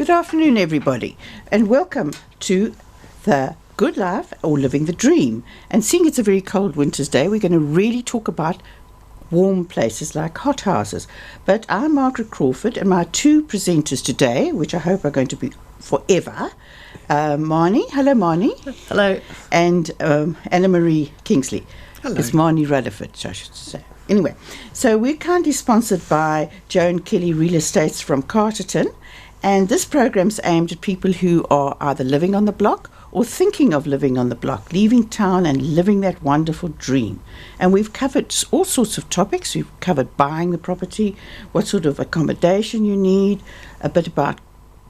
Good afternoon, everybody, and welcome to The Good Life or Living the Dream. And seeing it's a very cold winter's day, we're going to really talk about warm places like hothouses. But I'm Margaret Crawford, and my two presenters today, which I hope are going to be forever, Marnie. Hello, Marnie. Hello. And Anna-Marie Kingsley. Hello. It's Marnie Rutherford, I should say. Anyway, so we're kindly sponsored by Joan Kelly Real Estates from Carterton. And this program's aimed at people who are either living on the block or thinking of living on the block, leaving town and living that wonderful dream. And we've covered all sorts of topics. We've covered buying the property, what sort of accommodation you need, a bit about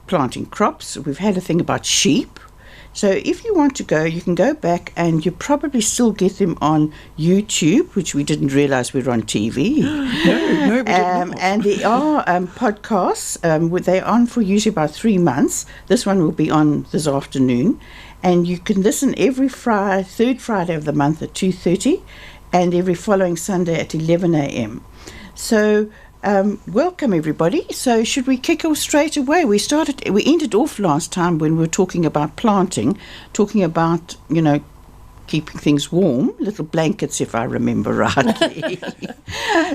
planting crops. We've had a thing about sheep. So if you want to go, you can go back, and you probably still get them on YouTube, which we didn't realise we were on TV. No, we did not. And there are podcasts. They're on for usually about 3 months. This one will be on this afternoon. And you can listen every third Friday of the month at 2:30 and every following Sunday at 11 a.m. So welcome, everybody. So should we kick off straight away? We ended off last time when we were talking about planting, talking about, keeping things warm, little blankets, if I remember rightly.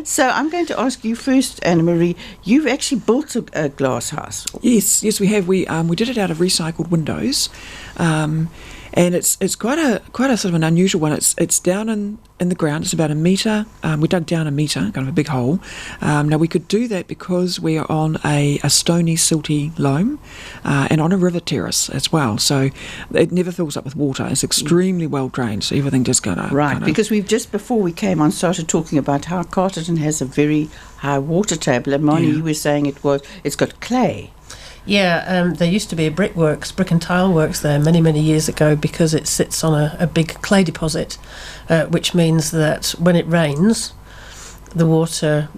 So I'm going to ask you first, Anna-Marie. You've actually built a glass house. Yes, we have. We did it out of recycled windows, and it's quite a sort of an unusual one. It's down in the ground. It's about a metre. We dug down a metre, kind of a big hole. Now we could do that because we are on a stony, silty loam, and on a river terrace as well. So it never fills up with water. It's extremely well drained, so everything just Right, because we've just before we came on started talking about how Carterton has a very high water table, and Moni, you were saying it's got clay. Yeah, there used to be a brick and tile works there many, many years ago, because it sits on a big clay deposit, which means that when it rains, the water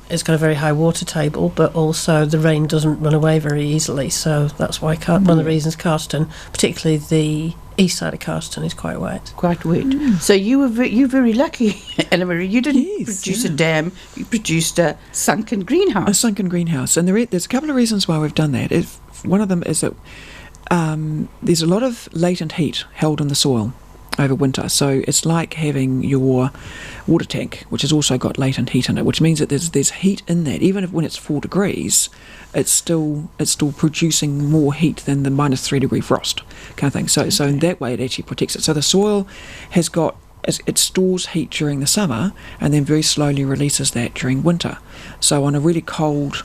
has got a very high water table, but also the rain doesn't run away very easily. So that's why one of the reasons Carterton, particularly the east side of Carterton, is quite wet. Quite wet. So you're very lucky, Anna-Marie. You didn't produce a dam, you produced a sunken greenhouse. A sunken greenhouse. And there's a couple of reasons why we've done that. One of them is that there's a lot of latent heat held in the soil over winter. So it's like having your water tank, which has also got latent heat in it, which means that there's heat in that. Even when it's 4 degrees, it's still producing more heat than the -3 degree frost kind of thing. So in that way, it actually protects it. So the soil it stores heat during the summer and then very slowly releases that during winter. So on a really cold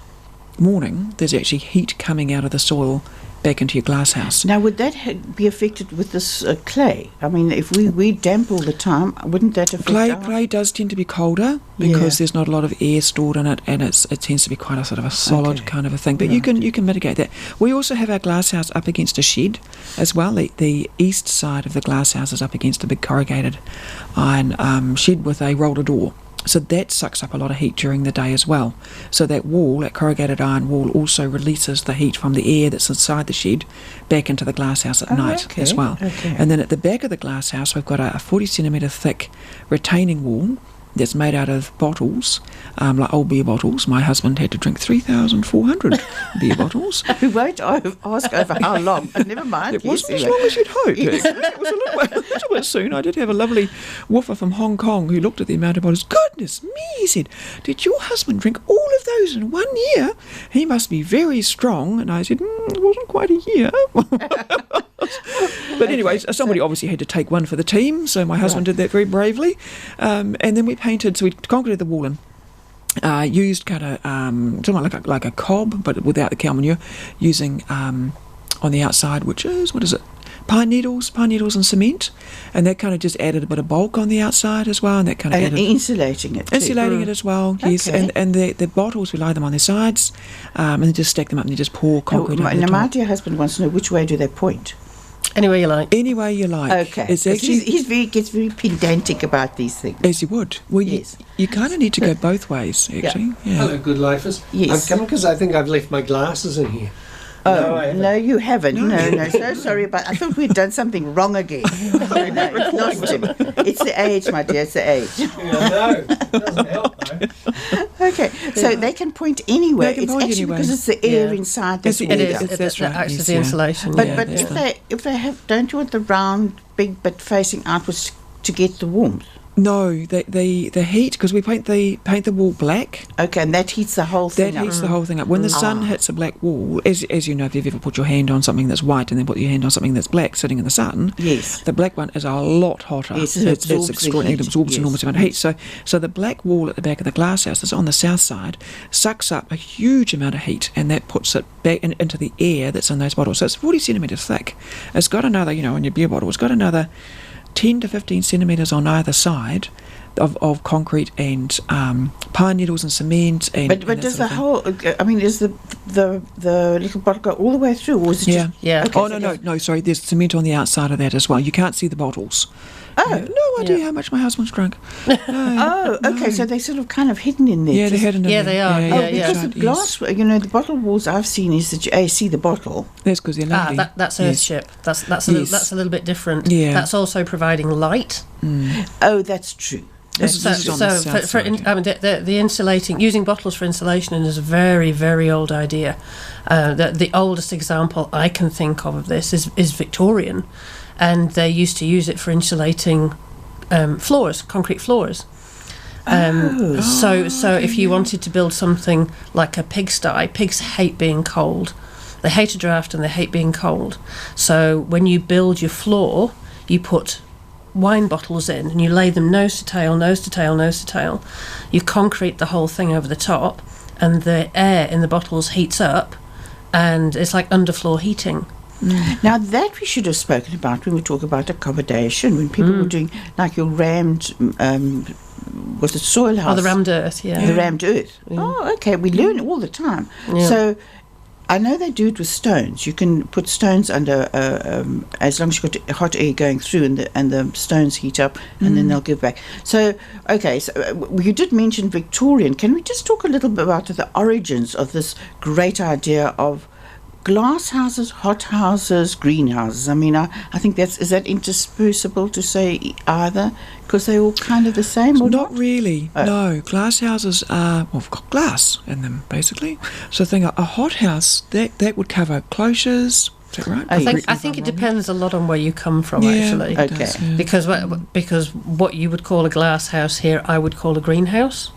morning, there's actually heat coming out of the soil back into your glass house. Now, would that be affected with this clay? I mean, if we damp all the time, wouldn't that affect Clay does tend to be colder because there's not a lot of air stored in it, and it tends to be quite a sort of a solid kind of a thing. But you can mitigate that. We also have our glass house up against a shed as well. The east side of the glass house is up against a big corrugated iron shed with a roller door. So that sucks up a lot of heat during the day as well. So that corrugated iron wall, also releases the heat from the air that's inside the shed back into the glass house at night as well. Okay. And then at the back of the glass house, we've got a 40 centimetre thick retaining wall that's made out of bottles, like old beer bottles. My husband had to drink 3,400 beer bottles. We won't ask over how long. Never mind. It wasn't as long as you'd hoped. It was a little bit soon. I did have a lovely woofer from Hong Kong who looked at the amount of bottles. Goodness me, he said, did your husband drink all of those in 1 year? He must be very strong. And I said, it wasn't quite a year. But anyway, somebody obviously had to take one for the team, so my husband did that very bravely. And then we painted, so we concreted the wall in. Used kind of something like a cob, but without the cow manure, using on the outside, which is, what is it? Pine needles and cement, and that kind of just added a bit of bulk on the outside as well, and that kind of added insulating it as well. Yes, and the bottles, we lie them on their sides, and then just stack them up and you just pour concrete over the top. Now my dear husband wants to know, which way do they point? Anywhere you like. Anyway you like. Okay. It's actually, he gets very pedantic about these things. As you would. Well, yes. You kind of need to go both ways, actually. Yeah. Hello, good lifers. Yes. I'm coming because I think I've left my glasses in here. Oh, no, you haven't. No. So sorry about. I thought we'd done something wrong again. No, it's lost him. It's the age, my dear. It's the age. Yeah, no, it doesn't help though. Okay, so they can point anywhere. They can It's point actually anywhere. because it's the air Yeah. inside that's It warmed is. up. That's right, Acts yes, as the yeah. insulation. But yeah, but yeah. if they have, don't you want the round big bit facing outwards to get the warmth? No, the heat, because we paint the wall black. Okay, and that heats the whole thing That up. heats the whole thing up. When the sun hits a black wall, as you know, if you've ever put your hand on something that's white and then put your hand on something that's black sitting in the sun, Yes. the black one is a lot hotter. Yes, it absorbs the extraordinary. heat. It absorbs Yes. an enormous amount of heat. So the black wall at the back of the glass house that's on the south side sucks up a huge amount of heat, and that puts it back into the air that's in those bottles. So it's 40 centimetres thick. It's got another, in your beer bottle, it's got another 10 to 15 centimetres on either side of concrete and pine needles and cement. But does the whole? I mean, is the little bottle go all the way through, or is it Yeah. just? Yeah. Okay, Oh, so no, sorry, there's cement on the outside of that as well. You can't see the bottles. Oh. No idea Yeah. how much my husband's drunk. Oh, okay. So they're sort of kind of hidden in there. Yeah, they just- had Yeah, they are. Oh, Yeah, because that's the right, yes. glass, the bottle walls I've seen is that you see the bottle. That's because they're lovely. That's Yes. Earthship. That's Yes. that's a little bit different. Yeah. That's also providing light. Oh, that's true. This So, is on the so south for side, yeah. I mean, the insulating, using bottles for insulation is a very, very old idea. The oldest example I can think of this is Victorian, and they used to use it for insulating floors, concrete floors. So if you wanted to build something like a pigsty, pigs hate being cold. They hate a draft and they hate being cold. So when you build your floor, you put wine bottles in and you lay them nose to tail, nose to tail, nose to tail. You concrete the whole thing over the top, and the air in the bottles heats up, and it's like underfloor heating. Now that we should have spoken about when we talk about accommodation, when people were doing like your rammed, was it soil house? Oh, the rammed earth, yeah. The rammed earth. Oh, okay. We learn all the time. Yeah. So I know they do it with stones. You can put stones under, as long as you've got hot air going through, and the stones heat up, and then they'll give back. So, okay, so you did mention Victorian. Can we just talk a little bit about the origins of this great idea of glass houses, hot houses, greenhouses? I mean, I think is that interspersible to say either? Because they're all kind of the same, or Not really. Oh. No, glass houses are, we've got glass in them basically. So I think a hot house that would cover clochers. Is that right? I think- I think it depends a lot on where you come from, Yeah, actually. it Okay. does, yeah. Because what you would call a glass house here, I would call a greenhouse.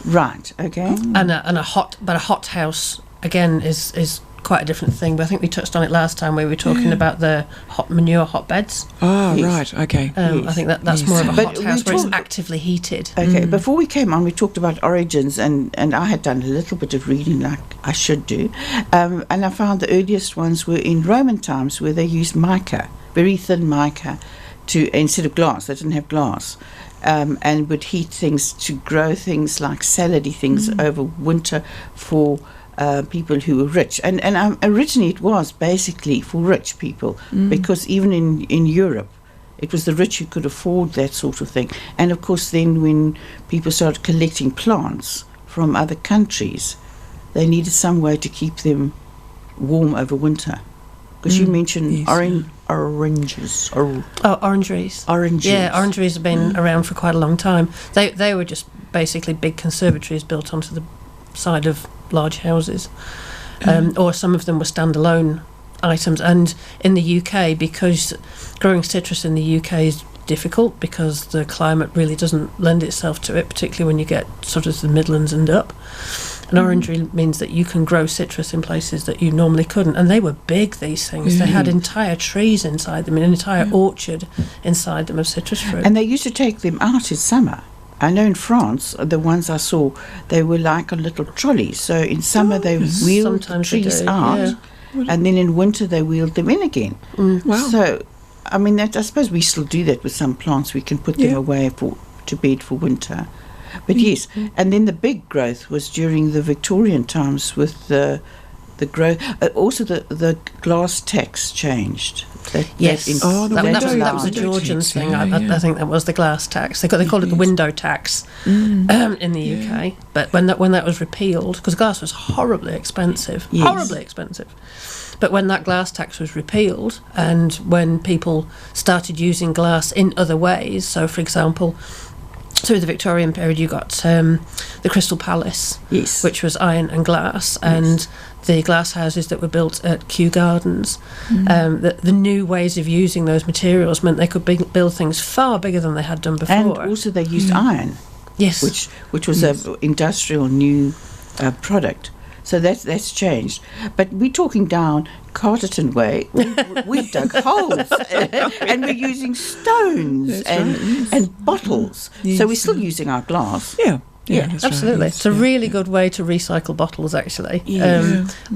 Right, okay. And a hot house again is quite a different thing. But I think we touched on it last time where we were talking about the hot manure hotbeds. Oh, Yes. right. Okay. Yes. I think that's Yes. more of a But hot we house where it's talk- actively heated. Okay, before we came on, we talked about origins, and I had done a little bit of reading, like I should do, and I found the earliest ones were in Roman times, where they used mica, very thin mica, instead of glass. They didn't have glass, and would heat things to grow things like salady things over winter for people who were rich. And originally it was basically for rich people, because even in Europe, it was the rich who could afford that sort of thing. And of course, then when people started collecting plants from other countries, they needed some way to keep them warm over winter. Because you mentioned Yes, oranges. Or Oh, orangeries. oranges. Yeah, orangeries have been around for quite a long time. They were just basically big conservatories built onto the side of large houses, or some of them were standalone items. And in the UK, because growing citrus in the UK is difficult because the climate really doesn't lend itself to it, particularly when you get sort of the Midlands and up. An orangery means that you can grow citrus in places that you normally couldn't. And they were big, these things. They had entire trees inside them, an entire orchard inside them of citrus fruit. And they used to take them out in summer. I know in France, the ones I saw, they were like on little trolleys. So in summer they wheeled Sometimes they trees do, out, yeah. and then in winter they wheeled them in again. Wow. So, I mean, I suppose we still do that with some plants. We can put them Yeah. away to bed for winter. But yes, and then the big growth was during the Victorian times with the growth. Also, the glass tax changed. Yes, Oh, the that window was a window Georgian tax, thing. yeah, I think that was the glass tax. They called it the window tax in the UK. But when that was repealed, because glass was horribly expensive, Yes. horribly expensive. But when that glass tax was repealed, and when people started using glass in other ways, so for example, through the Victorian period, you got the Crystal Palace, Yes. which was iron and glass, and the glass houses that were built at Kew Gardens. The new ways of using those materials meant they could build things far bigger than they had done before. And also they used iron, yes, which was an industrial new product. So that's changed. But we're talking down Carterton Way. We've dug holes and we're using stones and bottles. Yes. So we're still using our glass. Yeah, that's absolutely. right, yes, It's a really good way to recycle bottles, actually.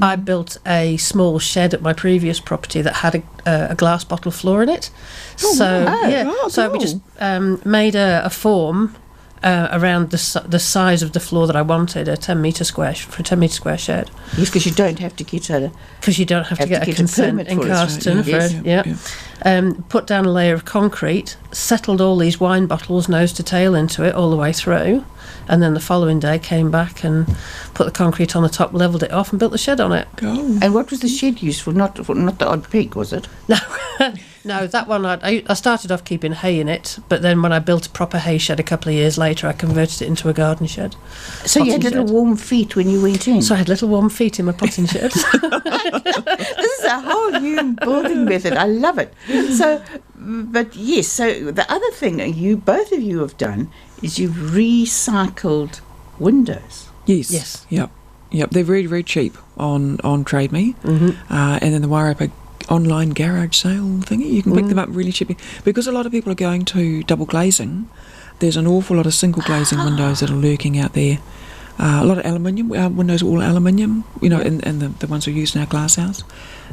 I built a small shed at my previous property that had a glass bottle floor in it. So we just made a form around the size of the floor that I wanted, a 10 metre square shed. Yes, because you don't have to get a consent permit in for it. Carsten put down a layer of concrete, settled all these wine bottles nose to tail into it all the way through, and then the following day came back and put the concrete on the top, levelled it off and built the shed on it. And what was the shed used for? Not the odd pig, was it? No, that one I started off keeping hay in it, but then when I built a proper hay shed a couple of years later, I converted it into a garden shed. So you had little warm feet when you went in? So I had little warm feet in my potting shed. This is a whole new building method. I love it. So, but yes, so the other thing both of you have done is you've recycled windows. Yes. Yep. They're very, very cheap on Trade Me. And then the Wairarapa online garage sale thingy, you can pick them up really cheaply. Because a lot of people are going to double glazing, there's an awful lot of single glazing windows that are lurking out there. A lot of aluminium. Our windows are all aluminium, and the ones we use in our glass house.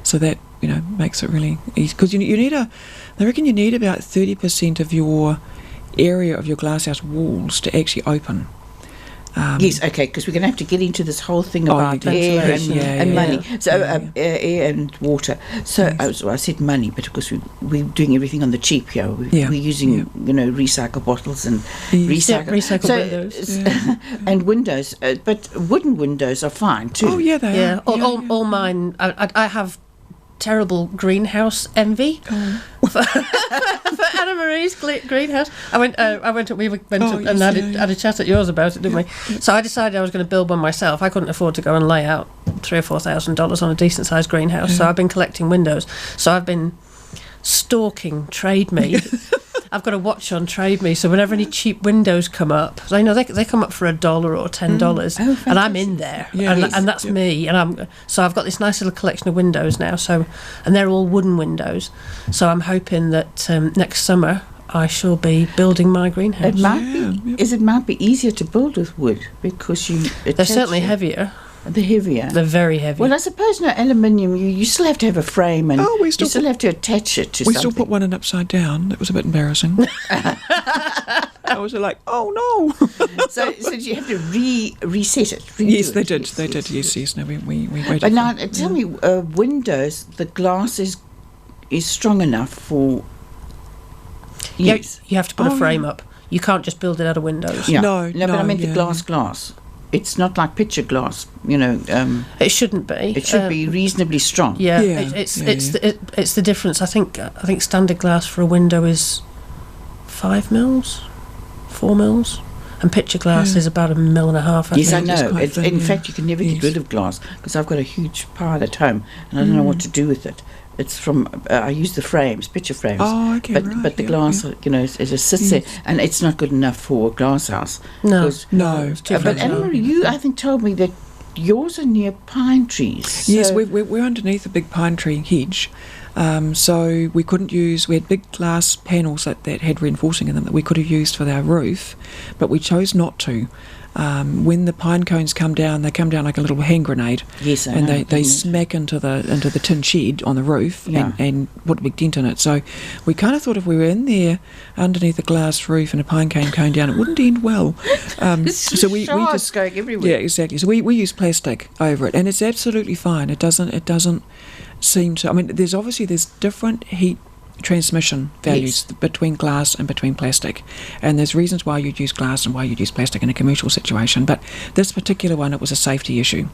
So that, makes it really easy. Because I reckon you need about 30% of your area of your glass house walls to actually open. Yes, okay, because we're going to have to get into this whole thing about air and money. So air and water. So I said money, but of course we're doing everything on the cheap here. We're using recycle bottles and recycle windows and windows. But wooden windows are fine too. Oh yeah, they are. All mine. I have terrible greenhouse envy for Anna Marie's greenhouse. We went and had a chat at yours about it, didn't we? So I decided I was going to build one myself. I couldn't afford to go and lay out $3,000 or $4,000 on a decent sized greenhouse, so I've been collecting windows. So I've been stalking Trade Me. I've got a watch on Trade Me, so whenever any cheap windows come up, I know they come up for $1 or $10, and I'm in there, and that's me. And so I've got this nice little collection of windows now. So, and they're all wooden windows. So I'm hoping that next summer I shall be building my greenhouse. It might be easier to build with wood because they're certainly heavier. They're heavier. They're very heavy. Well, I suppose aluminium. You still have to have a frame, and you still have to attach it to something. We still put one in upside down. That was a bit embarrassing. I was like, oh no. so you have to reset it. Yes, they did. Yes. No, we waited. But now, tell me, windows. The glass is strong enough for. Yes, you have to put a frame up. You can't just build it out of windows. Yeah. No, but I meant the glass. It's not like picture glass, It shouldn't be. It should be reasonably strong. It's the difference. I think standard glass for a window is 5 mils, 4 mils, and picture glass is about 1.5 mils. Yes, I know. In fact, you can never get rid of glass because I've got a huge pile at home and I don't know what to do with it. It's from I use the frames, picture frames. Oh, okay, but the glass, it just sits there, and it's not good enough for a glass house. No. It's too but Anne-Marie, you I think told me that yours are near pine trees. So yes, we're underneath a big pine tree hedge, so we couldn't use. We had big glass panels that had reinforcing in them that we could have used for our roof, but we chose not to. When the pine cones come down, they come down like a little hand grenade. Yes, I and know, they smack into the tin shed on the roof and put a big dent in it. So we kind of thought if we were in there underneath a glass roof and a pine cone down, it wouldn't end well. So we just going everywhere. Yeah, exactly. So we use plastic over it, and it's absolutely fine. It doesn't seem to. I mean, there's different heat transmission values between glass and between plastic, and there's reasons why you'd use glass and why you'd use plastic in a commercial situation, but this particular one, it was a safety issue.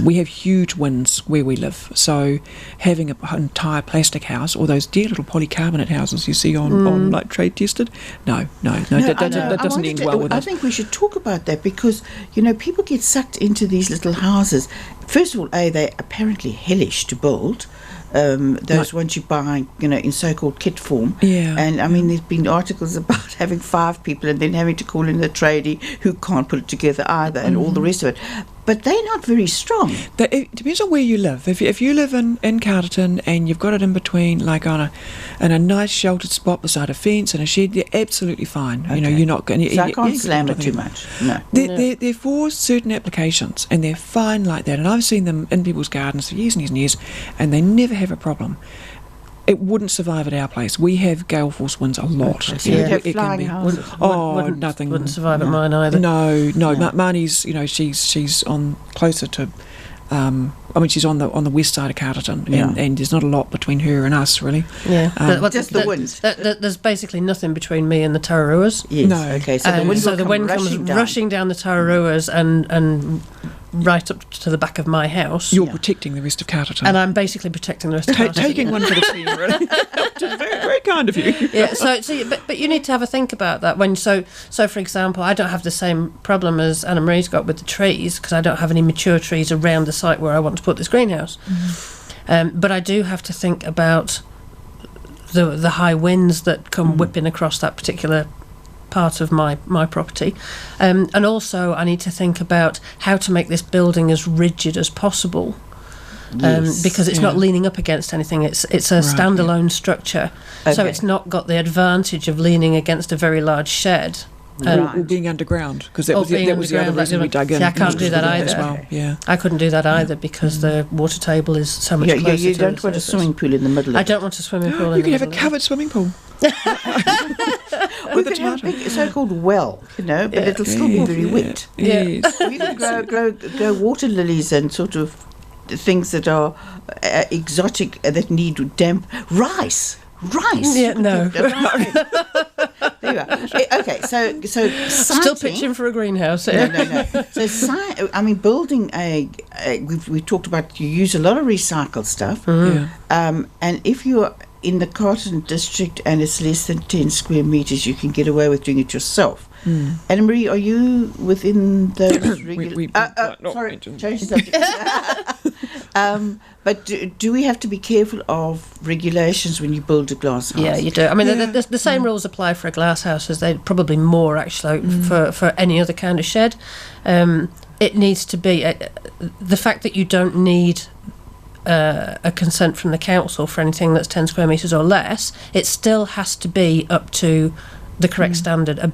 We have huge winds where we live, so having an entire plastic house, or those dear little polycarbonate houses you see on like trade tested, no, that doesn't end well with I it. think we should talk about that, because people get sucked into these little houses. First of all, they're apparently hellish to build. Those ones you buy, in so-called kit form. Yeah. And I mean, there's been articles about having 5 people and then having to call in the tradie who can't put it together either, and all the rest of it. But they're not very strong. It depends on where you live. If you live in Carterton and you've got it in between, like in a nice sheltered spot beside a fence and a shed, you're absolutely fine. Okay. You're not going. So I can't slam it too much. No. They're for certain applications, and they're fine like that. And I've seen them in people's gardens for years and years and years, and they never have a problem. It wouldn't survive at our place. We have gale force winds a lot. Okay. So you'd have flying houses. Nothing. Wouldn't survive at mine either. No. Marnie's, she's on closer to. She's on the west side of Carterton, and there's not a lot between her and us, really. Yeah, just the wind. There's basically nothing between me and the Tararuas. Yes. No. Okay. So the wind comes rushing down the Tararuas and right up to the back of my house. You're protecting the rest of Carterton, and I'm basically protecting the rest of Carterton. Taking one for the team, really. Which is very, very kind of you. Yeah. But you need to have a think about that. So for example, I don't have the same problem as Anna Marie's got with the trees, because I don't have any mature trees around the site where I want to put this greenhouse. But I do have to think about the high winds that come whipping across that particular part of my property, and also I need to think about how to make this building as rigid as possible, because it's not leaning up against anything. It's a standalone structure, so it's not got the advantage of leaning against a very large shed. Or being underground, because that was the other reason we dug in. I can't do that either. As well. Yeah. I couldn't do that either, because the water table is so much closer. You don't want a swimming pool in the middle. I don't want a swimming pool. You can have a covered swimming pool. We could have a big so-called well, but it'll still be very wet. Yes. You can grow water lilies and sort of things that are exotic, that need damp rice. Yeah, no. There you are. Okay, so still pitching for a greenhouse. No. So building we've talked about, you use a lot of recycled stuff, and if you're in the Carterton district and it's less than 10 square meters, you can get away with doing it yourself. Anna Marie, are you within those regular... sorry, change the subject. But do we have to be careful of regulations when you build a glass house? Yeah, you do. I mean, the same rules apply for a glass house as they probably more, actually, for any other kind of shed. It needs to be... the fact that you don't need... a consent from the council for anything that's 10 square metres or less, it still has to be up to the correct standard, a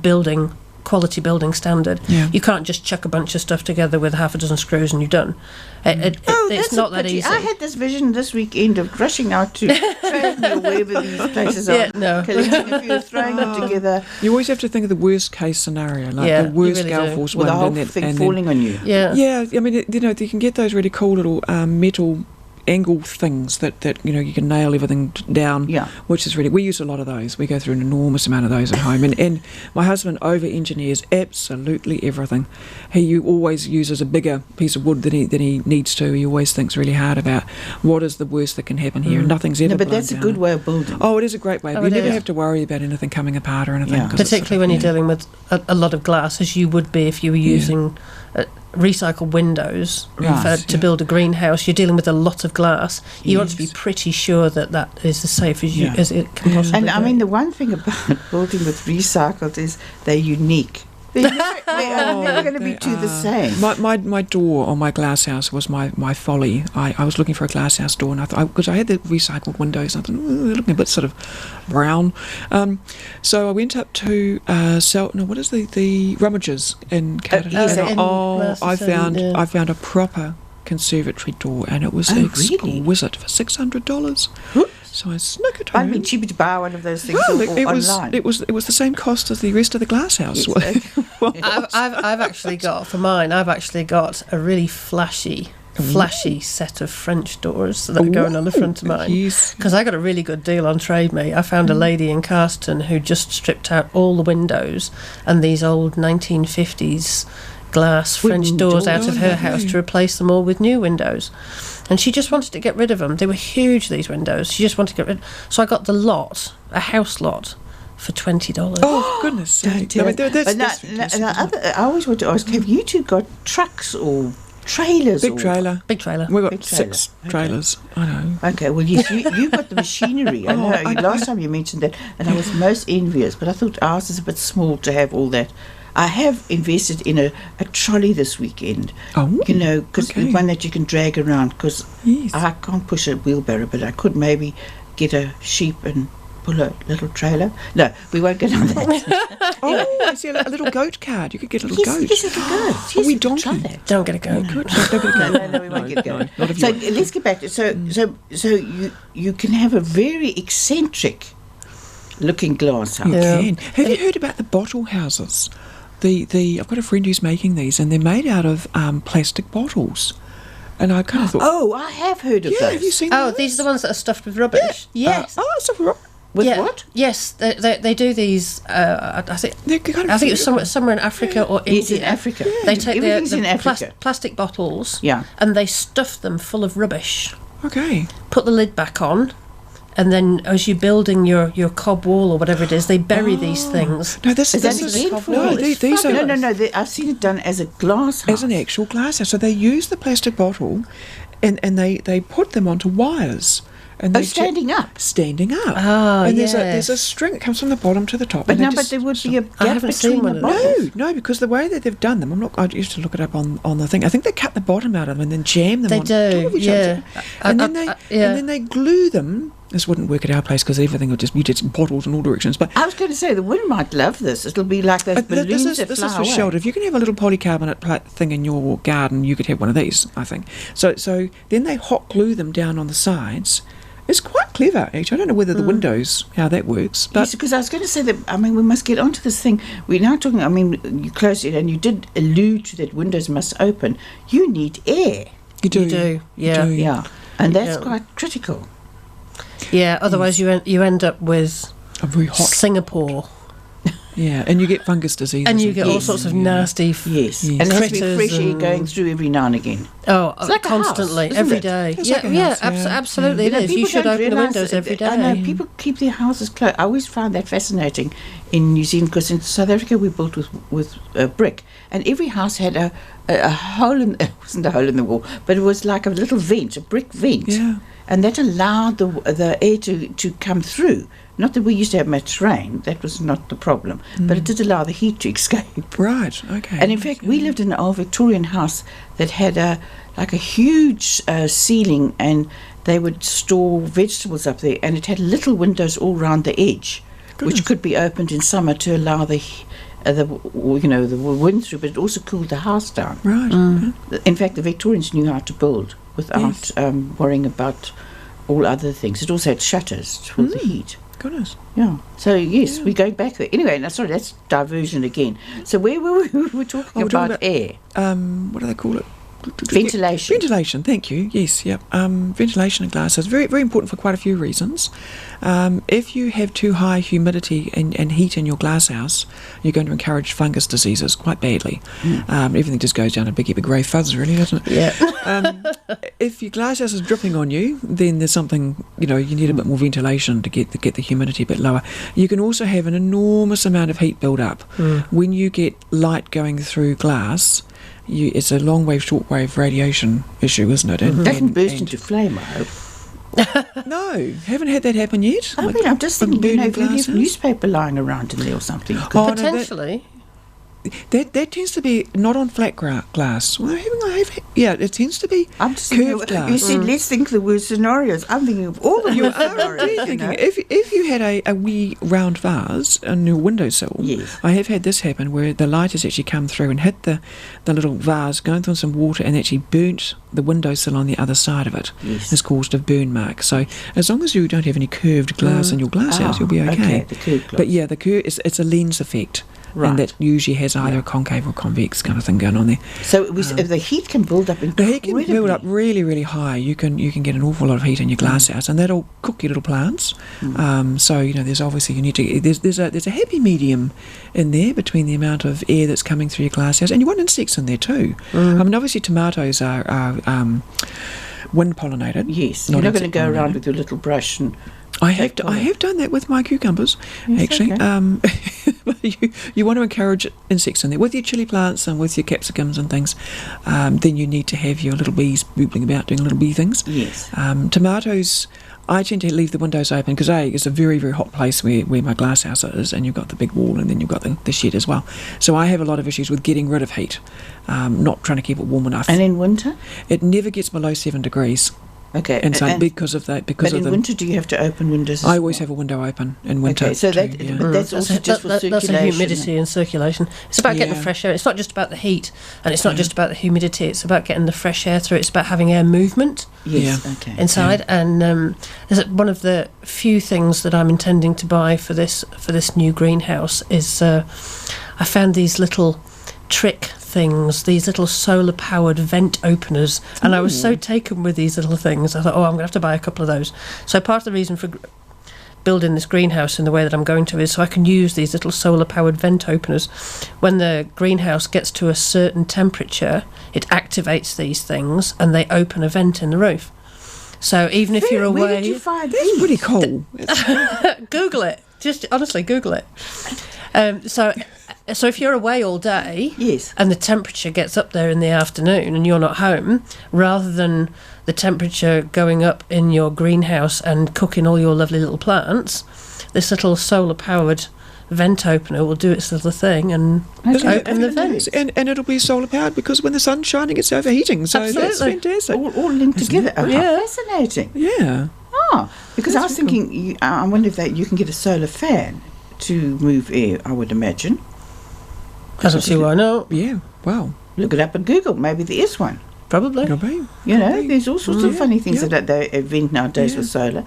quality building standard. You can't just chuck a bunch of stuff together with half a dozen screws and you're done. It's not that easy. I had this vision this weekend of rushing out to Tradney or wherever these places are, collecting a few, throwing them together. You always have to think of the worst case scenario, like the worst gale force wind, with the whole thing falling on you. Yeah. I mean, you can get those really cool little metal angle things that you can nail everything down, which is really, we use a lot of those. We go through an enormous amount of those at home, and my husband over engineers absolutely everything. He always uses a bigger piece of wood than he needs to. He always thinks really hard about what is the worst that can happen here, and nothing's ever but that's down. a good way of building. Oh, it is a great way. You never have to worry about anything coming apart or anything, particularly when you're dealing with a lot of glass, as you would be if you were using recycled windows to build a greenhouse. You're dealing with a lot of glass. You want to be pretty sure that is as safe as it can possibly be. And I mean, the one thing about building with recycled is they're unique. They're never going to be the same. My door on my glass house was my folly. I was looking for a glass house door, and I thought, because I had the recycled windows, and I thought, they're looking a bit sort of brown. So I went up to what is the Rummages in Canada. I found a proper conservatory door, and it was exquisite for $600. So I snuck it home. I'd be cheaper to buy one of those things online. It was the same cost as the rest of the glass house. I've actually got, for mine, a really flashy flashy set of French doors that are going on the front of mine. Yes. Because I got a really good deal on Trade Me. I found a lady in Carston who just stripped out all the windows and these old 1950s glass French doors out of her house to replace them all with new windows. And she just wanted to get rid of them. They were huge, these windows. She just wanted to get rid. So I got the lot, a house lot, for $20. Oh, goodness sake. I always want to ask, have you two got trucks or trailers? Big trailer. Big trailer. We've got Big trailer. 6 trailers. I know. Okay, well, yes, you've got the machinery. I know. Last time you mentioned that, and I was most envious, but I thought ours is a bit small to have all that. I have invested in a trolley this weekend, because the one that you can drag around, because I can't push a wheelbarrow, but I could maybe get a sheep and pull a little trailer. No, we won't get on that. I see a little goat card. You could get a little goat. Yes, little goat. Yes, we we donkey. try that. Don't get a go. No, we won't get going. So let's get back to so you can have a very eccentric looking glass house. You can. Have you heard about the bottle houses? I've got a friend who's making these, and they're made out of plastic bottles. And I kind of thought, I have heard of those. have you seen Oh, those? these are the ones that are stuffed with rubbish. Yes. With what? Yes, they do these. I think They're kind of it was somewhere in Africa or India. Yes, in Africa. They take Everything's in the Africa. plastic bottles, Yeah. and they stuff them full of rubbish. Okay. Put the lid back on, and then as you're building your cob wall or whatever it is, they bury these things. No, this Is that is again no, for no, you? these are No. I've seen it done as a glass house. as an actual glass house. So they use the plastic bottle, and they put them onto wires. And they standing up. Standing up. Oh, and yes. there's a string that comes from the bottom to the top. But and but there would be a I gap haven't seen between one the of those. bottles. No, because the way that they've done them, I used to look it up on the thing. I think they cut the bottom out of them and then jam them They on do, top of each yeah. other. And then they glue them. This wouldn't work at our place because everything would you just bottles in all directions. But I was going to say the wind might love this. It'll be like those balloons this that is fly for away. shelter. If you can have a little polycarbonate thing in your garden, you could have one of these, I think. So then they hot glue them down on the sides. It's quite clever, actually. I don't know whether the windows, how that works. But Yes, because I was going to say that, we must get onto this thing. We're now talking, you closed it and you did allude to that windows must open. You need air. you do. You do, yeah. Yeah. And that's Yeah. quite critical. Yeah, otherwise you end up with A very hot. Singapore, Yeah, and you get fungus diseases. and you get all Yes. sorts of nasty. Yes. Yes. And it has to be Critters fresh air and- going through every now and again. Oh, It's like a house, constantly, isn't every it? day. It's Yeah, like a yeah, house, yeah. absolutely it is. You people should don't open the realise windows every day. I know, people keep their houses closed. I always found that fascinating in New Zealand, because in South Africa we built with brick, and every house had a hole in, it wasn't a hole in the wall, but it was like a little vent, a brick vent. Yeah. And that allowed the air to come through. Not that we used to have much rain, that was not the problem, but it did allow the heat to escape. Right, okay. And in fact, we lived in an old Victorian house that had a huge ceiling, and they would store vegetables up there, and it had little windows all round the edge, which could be opened in summer to allow the wind through, but it also cooled the house down. Right. In fact, the Victorians knew how to build without worrying about all other things. It also had shutters for the heat. Goodness. Yeah. So yes, we're going back there. Anyway, sorry, that's diversion again. So where were we? We were talking about air. What do they call it? Ventilation. Ventilation, thank you. Yes, yep. Ventilation in glass is very, very important for quite a few reasons. If you have too high humidity and heat in your glass house, you're going to encourage fungus diseases quite badly. Everything just goes down a big grey fuzz, really, doesn't it? Yeah. If your glass house is dripping on you, then there's something, you need a bit more ventilation to get the humidity a bit lower. You can also have an enormous amount of heat build up. When you get light going through glass, it's a long wave, short wave radiation issue, isn't it? It doesn't burst into flame, I hope. No, haven't had that happen yet. I'm just thinking, burning if you glasses? have newspaper lying around in there or something. Oh, no, Potentially. that tends to be not on flat glass. Well, it tends to be I'm just curved thinking, glass. you said, let's think the worst scenarios. I'm thinking of all the worst scenarios. Thinking, if you had a wee round vase on your windowsill, Yes. I have had this happen where the light has actually come through and hit the little vase, going through some water, and actually burnt the windowsill on the other side of it. Yes. Has caused a burn mark. So as long as you don't have any curved glass in your glass house, you'll be okay. The curved glass. But yeah, it's a lens effect. Right. And that usually has either a concave or convex kind of thing going on there. So the heat can build up The incredibly. heat can build up really, really high. You can get an awful lot of heat in your glass house, and that'll cook your little plants. So there's obviously you need to there's a happy medium in there between the amount of air that's coming through your glass house, and you want insects in there too. I mean, obviously tomatoes are wind pollinated. Yes, you're not going to go insect-pollinated. around with your little brush and. I have done that with my cucumbers, Yes, actually. okay. You want to encourage insects in there with your chili plants and with your capsicums and things. Then you need to have your little bees boopling about doing little bee things. Yes. Tomatoes, I tend to leave the windows open because it's a very, very hot place where my glass house is, and you've got the big wall and then you've got the shed as well. So I have a lot of issues with getting rid of heat, not trying to keep it warm enough. And in winter? It never gets below 7 degrees. Okay. And so because of that, but in winter, do you have to open windows? I always have a window open in winter. Okay, so too, but that's also just for circulation. That's the humidity and circulation. It's about getting the Yeah. fresh air. It's not just about the heat, and it's not just about the humidity. It's about getting the fresh air through. It's about having air movement Yes. Yeah. Okay. inside. And is one of the few things that I'm intending to buy for this new greenhouse is I found these little trick things, these little solar powered vent openers, and I was so taken with these little things. I thought, I'm going to have to buy a couple of those. So part of the reason for building this greenhouse in the way that I'm going to is so I can use these little solar powered vent openers. When the greenhouse gets to a certain temperature, it activates these things and they open a vent in the roof. So even if you're away, Where did you find That's these? pretty cool. Google it. Just honestly Google it. So if you're away all day, Yes. and the temperature gets up there in the afternoon and you're not home, rather than the temperature going up in your greenhouse and cooking all your lovely little plants, this little solar powered vent opener will do its little thing and open the vents. And it'll be solar powered because when the sun's shining, it's overheating. So that's Absolutely. fantastic. All linked together. Oh, Yeah. how fascinating. Yeah. Because I was thinking, I wonder if you can get a solar fan to move air, I would imagine. I don't see why not. Yeah. Wow. Look it up on Google. Maybe there is one. Probably. It'll be. You know, there's all sorts of funny things Yeah. that they invent nowadays Yeah. with solar.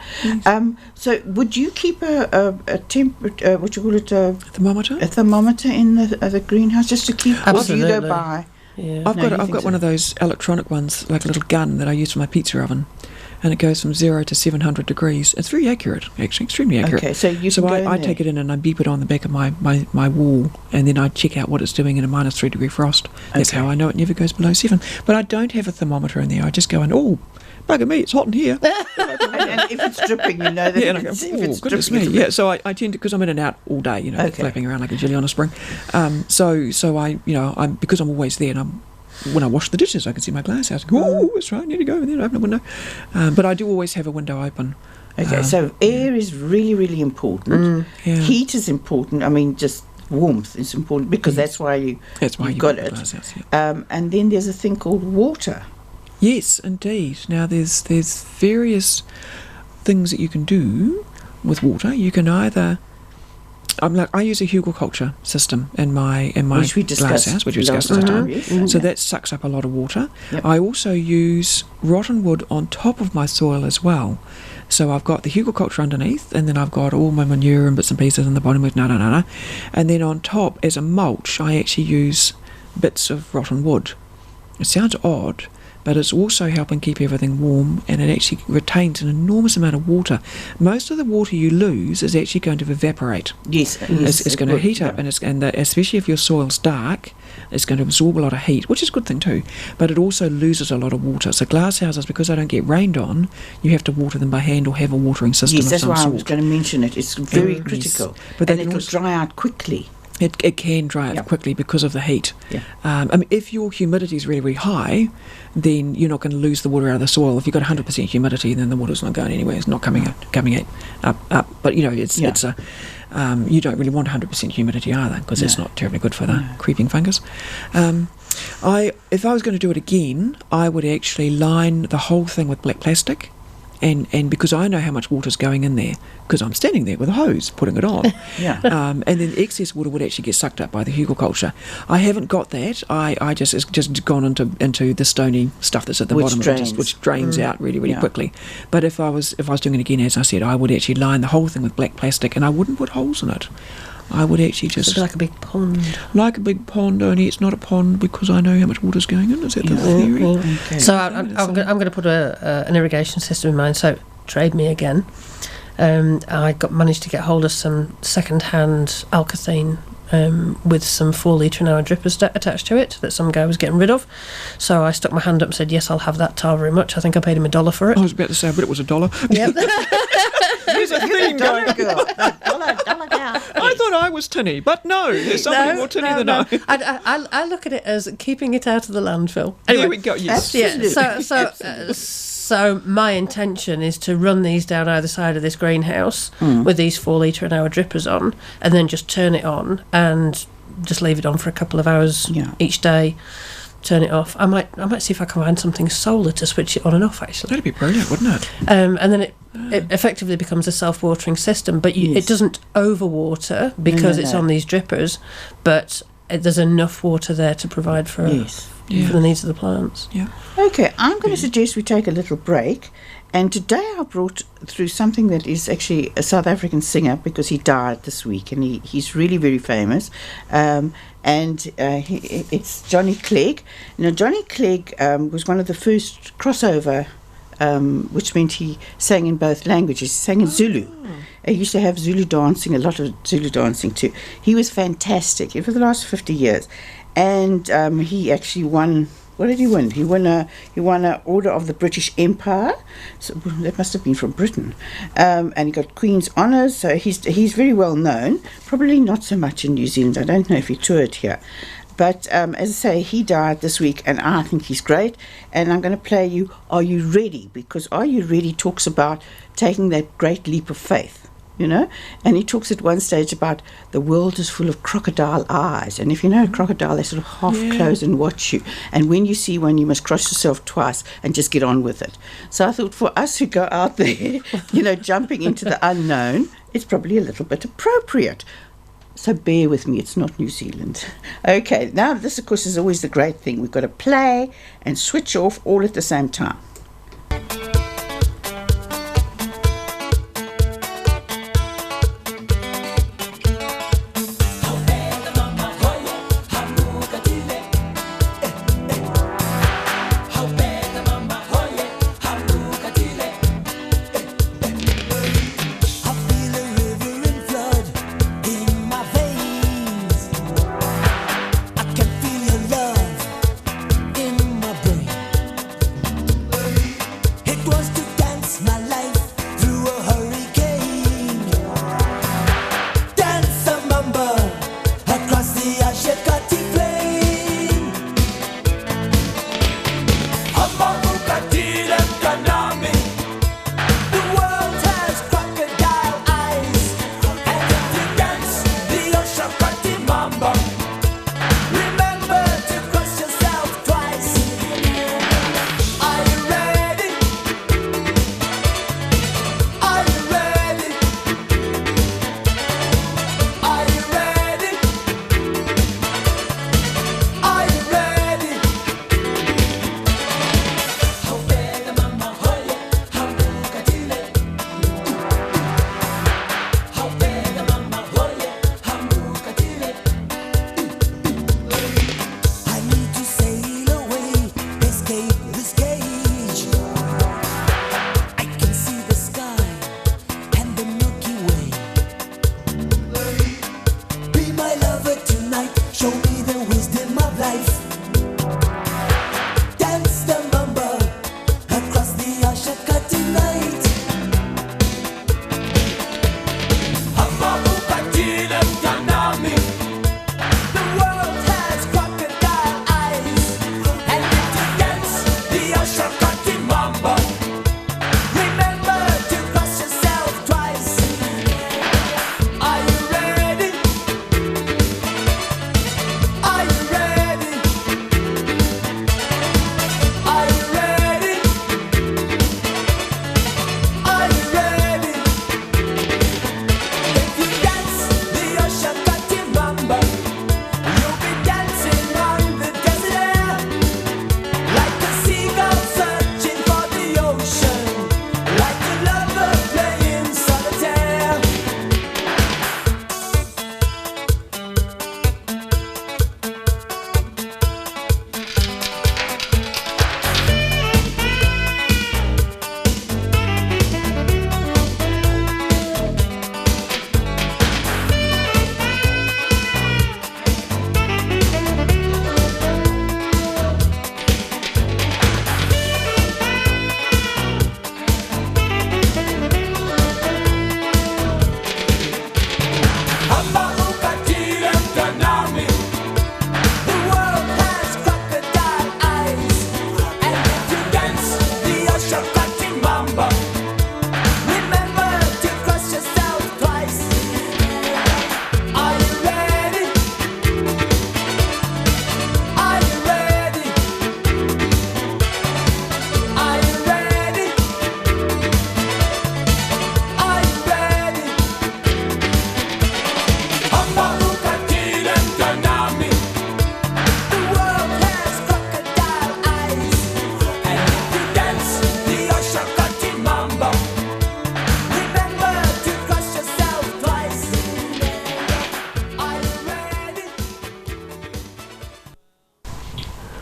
So would you keep a what you call it, a Thermometer. thermometer in the greenhouse just to keep? Or do you go Absolutely. by? Yeah. I've No, you got think one so? of those electronic ones, like a little gun that I use for my pizza oven, and it goes from 0 to 700 degrees. It's very accurate, actually, extremely accurate. Okay, so you can go in I there. take it in and I beep it on the back of my wall, and then I check out what it's doing in a minus 3 degree frost. That's Okay. how I know it never goes below 7. But I don't have a thermometer in there. I just go in, bugger me, it's hot in here. and if it's dripping, you know that Yeah, and I go, if it's goodness dripping. me. Yeah, so I tend to, because I'm in and out all day, Okay. flapping around like a jelly on a spring. So I, I'm because I'm always there, and when I wash the dishes, I can see my glass house. That's right, I need to go over there and open a window. But I do always have a window open. Okay, so air is really, really important. Yeah. Heat is important. I mean, just warmth is important because that's why you've you got built the it. glass house, yeah. And then there's a thing called water. Yes, indeed. Now there's various things that you can do with water. You can either I use a hugelkultur system in my Which we glass discussed house, which we last discussed last time, time. yes. So that sucks up a lot of water. Yep. I also use rotten wood on top of my soil as well. So I've got the hugelkultur underneath, and then I've got all my manure and bits and pieces in the bottom with and then on top as a mulch I actually use bits of rotten wood. It sounds odd, but it's also helping keep everything warm, and it actually retains an enormous amount of water. Most of the water you lose is actually going to evaporate. Yes, It's going to heat up, and especially if your soil's dark, it's going to absorb a lot of heat, which is a good thing too. But it also loses a lot of water. So glass houses, because they don't get rained on, you have to water them by hand or have a watering system Yes, of that's some why I sort. was going to mention it. It's very Yes. critical, But and they it can will also- dry out quickly. It can dry up Yeah. quickly because of the heat. Yeah. If your humidity is really, really high, then you're not going to lose the water out of the soil. If you've got 100% humidity, then the water's not going anywhere. It's not coming up. But it's you don't really want 100% humidity either, because it's not terribly good for the creeping fungus. If I was going to do it again, I would actually line the whole thing with black plastic. And because I know how much water's going in there, because I'm standing there with a hose putting it on. Yeah. And then the excess water would actually get sucked up by the hugelkultur. I haven't got that. It's just gone into the stony stuff that's at the Which bottom, drains. which drains out really, really Yeah. quickly. But if I was doing it again, as I said, I would actually line the whole thing with black plastic, and I wouldn't put holes in it. I would actually It's just... like a big pond. Like a big pond, only it's not a pond because I know how much water's going in. Is that the theory? Okay. So I'm going to put an irrigation system in mind. So trade me again. I managed to get hold of some second-hand alkathene with some 4 litre an hour drippers attached to it that some guy was getting rid of. So I stuck my hand up and said, yes, I'll have that tar very much. I think I paid him $1 for it. I was about to say, but it was $1. Yep. There's a theme going. Girl. Dollar girl. I thought I was tinny, but no, there's somebody more tinny than I. I look at it as keeping it out of the landfill. There we go, yes. Absolutely. So my intention is to run these down either side of this greenhouse with these 4 litre an hour drippers on, and then just turn it on and just leave it on for a couple of hours each day. Turn it off. I might see if I can find something solar to switch it on and off. Actually, That'd be brilliant, wouldn't it? and then it effectively becomes a self-watering system, but it doesn't overwater because it's on these drippers, but there's enough water there to provide for the needs of the plants. Yeah. Okay, I'm going to suggest we take a little break. And today I brought through something that is actually a South African singer because he died this week, and he's really very famous. It's Johnny Clegg. Now, Johnny Clegg was one of the first crossover, which meant he sang in both languages. He sang in Zulu. He used to have Zulu dancing, a lot of Zulu dancing too. He was fantastic for the last 50 years. And he actually won... What did he win? He won a Order of the British Empire. So that must have been from Britain. And he got Queen's Honours. So he's very well known. Probably not so much in New Zealand. I don't know if he toured here. But as I say, he died this week, and I think he's great. And I'm going to play you Are You Ready? Because Are You Ready talks about taking that great leap of faith. And he talks at one stage about the world is full of crocodile eyes, and if you know a crocodile, they sort of half close and watch you, and when you see one, you must cross yourself twice and just get on with it. So I thought for us who go out there, jumping into the unknown, it's probably a little bit appropriate. So bear with me, it's not New Zealand. Okay, now this of course is always the great thing. We've got to play and switch off all at the same time.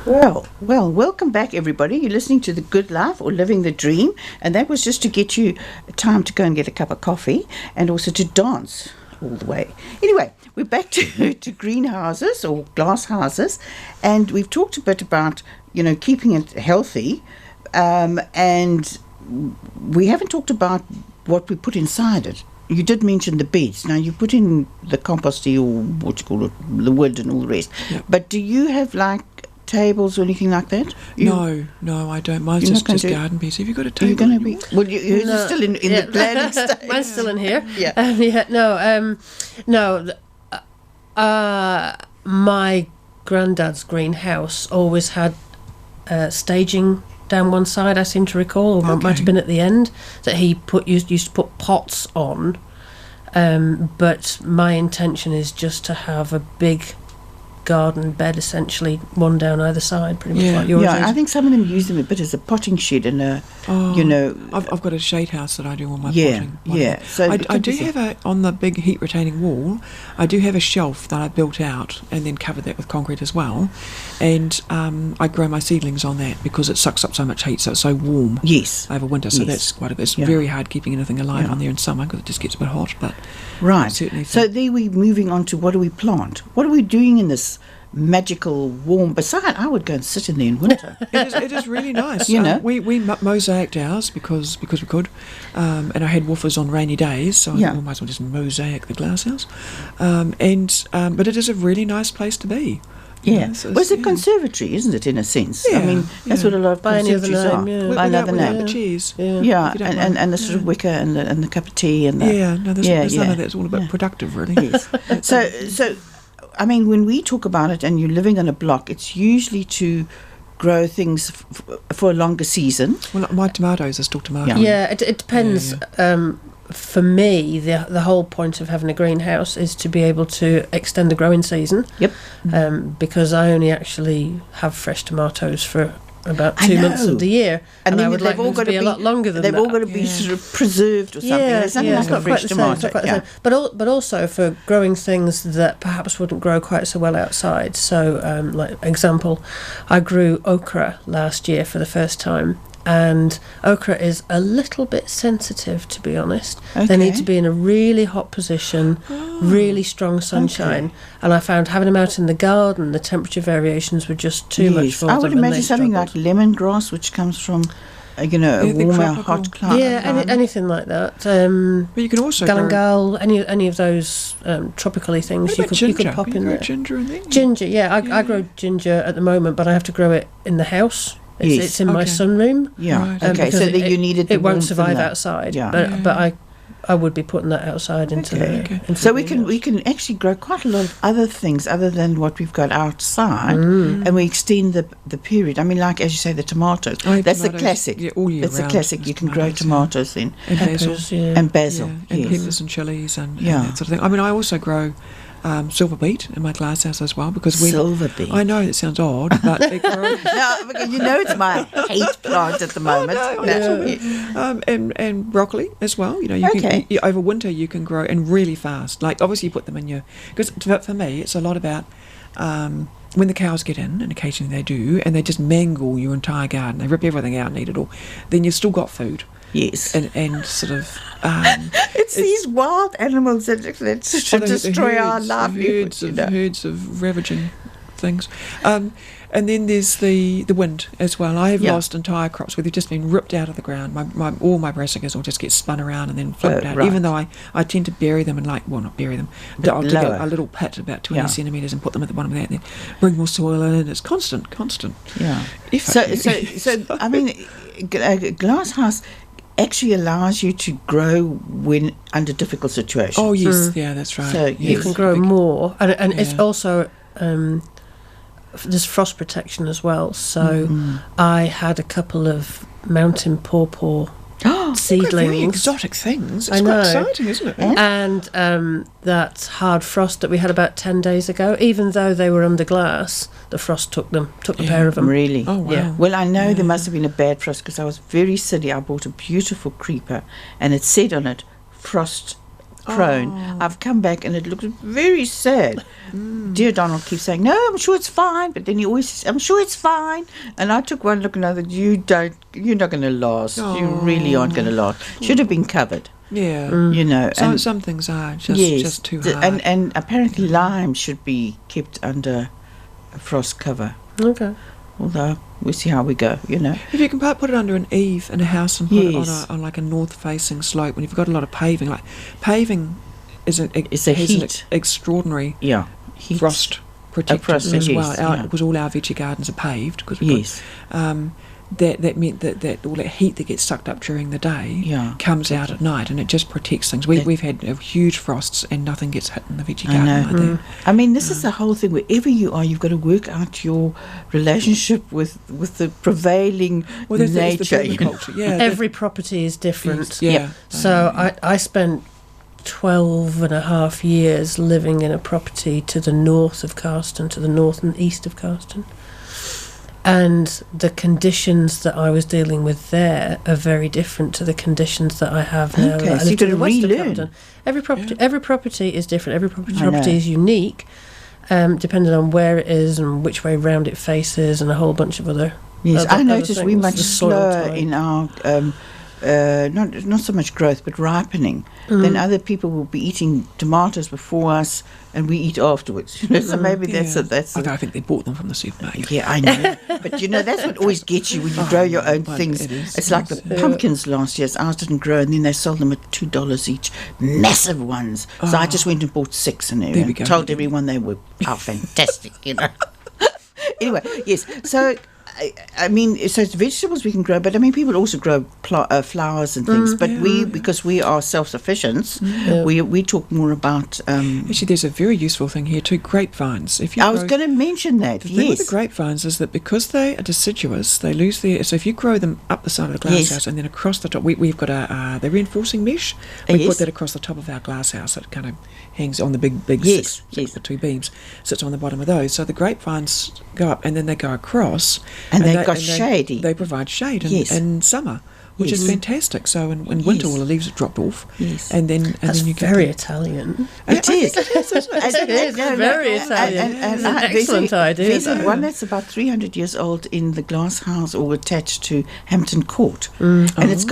Well, welcome back, everybody. You're listening to The Good Life or Living the Dream, and that was just to get you time to go and get a cup of coffee and also to dance all the way. Anyway, we're back to greenhouses or glass houses, and we've talked a bit about, keeping it healthy, and we haven't talked about what we put inside it. You did mention the beds. Now, you put in the composting or what you call it, the wood and all the rest. Yep. But do you have, tables or anything like that? No, I don't. Mine's just garden beds. Have you got a table? Are you going to be? Well, yours is still in the planning stage. Mine's still in here. Yeah. My granddad's greenhouse always had staging down one side, I seem to recall, or might have been at the end, that he used to put pots on. But my intention is just to have a big garden bed, essentially, one down either side, pretty much like yours. Yeah, I think some of them use them a bit as a potting shed and I've got a shade house that I do all my potting. Yeah. So I do have on the big heat retaining wall, I do have a shelf that I built out and then covered that with concrete as well, and I grow my seedlings on that because it sucks up so much heat, so it's so warm. Yes. Over winter, so that's quite a bit. It's very hard keeping anything alive on there in summer because it just gets a bit hot. But right. Certainly. So there we're moving on to what do we plant? What are we doing in this magical warm? Besides, I would go and sit in there in winter. It is really nice. We mosaicked ours because we could, and I had woofers on rainy days, so I thought we might as well just mosaic the glass house. But it is a really nice place to be. Yeah. Well, it's a conservatory, isn't it, in a sense? Yeah, I mean, that's what a lot of conservatories are. By another name. The chairs. Yeah, and the sort of wicker and the cup of tea and that. Yeah, no, there's none of that. It's all about productive, really. Yes. So, I mean, when we talk about it and you're living on a block, it's usually to grow things for a longer season. Well, my tomatoes are still tomatoes. Yeah, it depends. For me, the whole point of having a greenhouse is to be able to extend the growing season. Yep. Because I only actually have fresh tomatoes for about 2 months of the year, and I would like them to be a lot longer than that. They've all got to be sort of preserved or something. There's nothing like a fresh tomato. But also for growing things that perhaps wouldn't grow quite so well outside. So, like example, I grew okra last year for the first time. And okra is a little bit sensitive, to be honest. Okay. They need to be in a really hot position, really strong sunshine. Okay. And I found having them out in the garden, the temperature variations were just too much for them. I would imagine something like lemongrass, which comes from, a warmer, hot climate. Yeah, anything like that. But you can also galangal, any of those tropical-y things you could pop in there. Ginger in there? Ginger, I grow ginger at the moment, but I would be grow it in the house. It's in my sunroom. Yeah. Okay. So that you needed. It won't survive outside. Yeah. But I would be putting that outside into the. So we can actually grow quite a lot of other things other than what we've got outside, and we extend the period. I mean, like as you say, the tomatoes. That's tomatoes, the classic. Yeah, all year That's round. the classic. You can grow tomatoes then. And basil. And basil. And peppers and chilies and that sort of thing. I mean, I also grow silver beet in my glass house as well because silver beet. I know it sounds odd, but it grows. No, because it's my hate plant at the moment. And broccoli as well. You can over winter you can grow and really fast. Like obviously you put them in your because for me it's a lot about. When the cows get in, and occasionally they do, and they just mangle your entire garden, they rip everything out and eat it all, then you've still got food. Yes. And sort of... it's these wild animals that destroy our livelihood. Herds of ravaging things. And then there's the wind as well. I have lost entire crops where they've just been ripped out of the ground. All my brassicas will just get spun around and then flipped out. Right. Even though I tend to bury them and not bury them. I'll dig a little pit about 20 centimetres and put them at the bottom of that and then bring more soil in. It's constant. Yeah. So I mean, a glass house actually allows you to grow when under difficult situations. Oh yes, that's right. So you can grow more, and it's also there's frost protection as well. So I had a couple of mountain pawpaw seedlings. Very exotic things. It's quite exciting, isn't it? And that hard frost that we had about 10 days ago, even though they were under glass, the frost took the pair of them. Really? Oh, wow. Yeah. Well, I know there must have been a bad frost because I was very silly. I bought a beautiful creeper and it said on it, frost grown, I've come back and it looks very sad. Dear Donald keeps saying, "No, I'm sure it's fine," but then he always says, "I'm sure it's fine." And I took one look and I thought, you're not going to last. You really aren't going to last. Should have been covered. Yeah. You know. Some things are just too hard. And apparently lime should be kept under a frost cover. Okay. Although we'll see how we go, you know. If you can put it under an eave in a house and put it on like a north-facing slope, when you've got a lot of paving, like paving has an extraordinary heat. frost protection as well. Because all our veggie gardens are paved. Cause that meant that all that heat that gets sucked up during the day comes out at night, and it just protects things. We've had huge frosts and nothing gets hit in the veggie garden like that. I mean, this is the whole thing. Wherever you are, you've got to work out your relationship with the prevailing nature. Every property is different. Yeah. So I spent 12 and a half years living in a property to the north of Carston, to the north and east of Carston. And the conditions that I was dealing with there are very different to the conditions that I have now. Okay, so you've got to relearn. Every property is different. Every property is unique, depending on where it is and which way round it faces, and a whole bunch of other. Yes, I noticed things. we're much slower in our not so much growth but ripening. Then other people will be eating tomatoes before us and we eat afterwards, you know. So maybe that's I think they bought them from the supermarket. Yeah, I know. But you know, that's what always gets you when you grow your own things. It's like the pumpkins last year. Ours didn't grow, and then they sold them at $2 each, massive ones. So I just went and bought 6 and told everyone they were fantastic, you know. Anyway, yes. So I mean, so it's vegetables we can grow, but I mean, people also grow flowers and things. But because we are self-sufficient, we talk more about. Actually, there's a very useful thing here too: grapevines. I was going to mention that. The thing with the grapevines is that because they are deciduous, they lose their. So if you grow them up the side of the glasshouse and then across the top, we've got the reinforcing mesh. We put that across the top of our glasshouse. It kind of hangs on the big six, the 2 beams, sits on the bottom of those. So the grapevines go up and then they go across. And they've got shady. They provide shade in summer, which is fantastic. So in winter, all the leaves have dropped off. Yes. And then you get very Italian. It is. It is very Italian. It's an excellent idea. There's one that's about 300 years old in the glass house or attached to Hampton Court. And its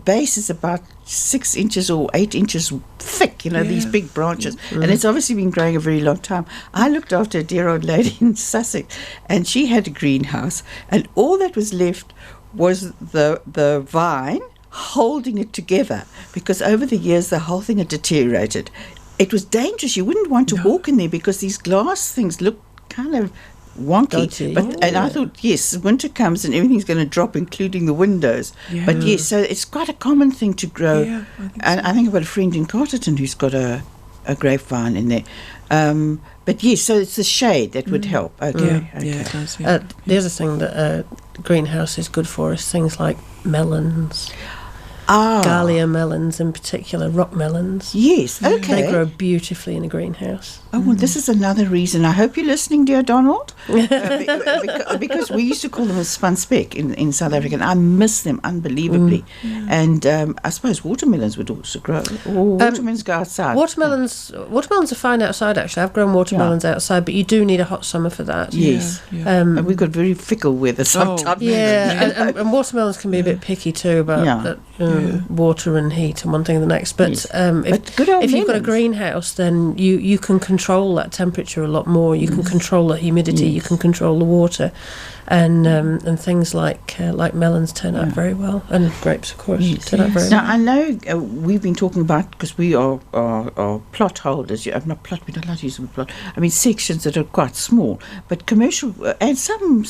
base is about 6 inches or 8 inches thick, you know, these big branches. And it's obviously been growing a very long time. I looked after a dear old lady in Sussex, and she had a greenhouse, and all that was left was the vine holding it together, because over the years the whole thing had deteriorated. It was dangerous. You wouldn't want to walk in there because these glass things look kind of wonky. And I thought, yes, winter comes and everything's going to drop, including the windows. But yes, so it's quite a common thing to grow. I think I've got a friend in Carterton who's got a grapevine in there. But yes, so it's the shade that would help. Okay. It does. The other thing that a greenhouse is good for is things like melons. Dahlia melons in particular, rock melons. Yes, okay. They grow beautifully in a greenhouse. Oh, well, this is another reason. I hope you're listening, dear Donald. Because we used to call them a spun speck in South Africa, and I miss them unbelievably. And I suppose watermelons would also grow. Watermelons go outside. Watermelons are fine outside, actually. I've grown watermelons outside, but you do need a hot summer for that. Yes. And we've got very fickle weather sometimes. And watermelons can be a bit picky too about water and heat and one thing and the next. But if you've got a greenhouse, then you can control that temperature a lot more. You can control the humidity. You can control the water, and things like melons turn out very well, and grapes, of course, turn out very well. Now I know we've been talking about, because we are plot holders. I'm not plot. We don't like to use the word plot. I mean sections that are quite small, but commercial and some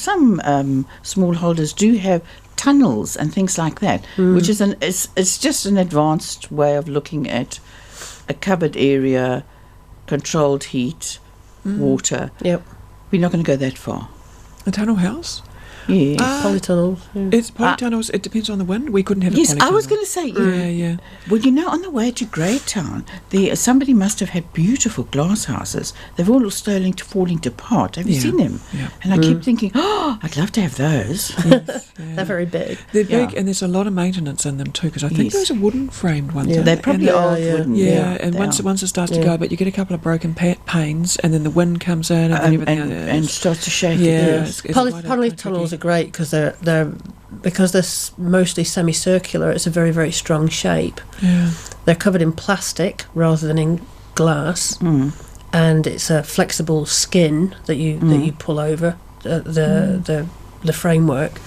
small holders do have tunnels and things like that, which is it's just an advanced way of looking at a covered area, controlled heat, water. Yep. We're not going to go that far. A tunnel house? Yes. Polytunnels. Yeah. It's polytunnels. It depends on the wind. We couldn't have a Yes, polytunnel. I was going to say, Yeah. well, on the way to Greytown, somebody must have had beautiful glass houses. They've all falling apart. Have you seen them? Yeah. And I keep thinking, I'd love to have those. They're very big. They're big, Yeah. and there's a lot of maintenance in them too, because I think those are wooden framed ones. Yeah. aren't They they? probably And are yeah. wooden. and they once are. it starts to go, but you get a couple of broken panes, and then the wind comes in, and then everything. and starts to shake yeah, again. it's quite a Polytunnels tricky. are great because they're because they're mostly semicircular. It's a very, very strong shape. Yeah. They're covered in plastic rather than in glass, and it's a flexible skin that you pull over the framework.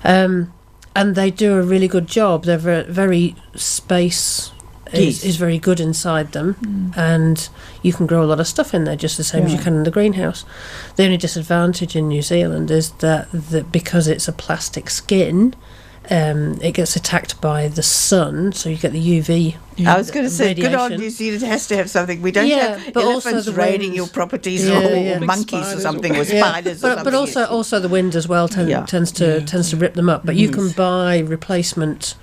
And they do a really good job. They're very space is very good inside them, and you can grow a lot of stuff in there just the same as you can in the greenhouse. The only disadvantage in New Zealand is that because it's a plastic skin, it gets attacked by the sun, so you get the UV. I was going to say, good on radiation. New Zealand has to have something. We don't have but also elephants the raiding winds. your properties Yeah, or yeah. monkeys or Spiders something, or Yeah, spiders or something. but also the wind as well tends to rip them up. But you can buy replacement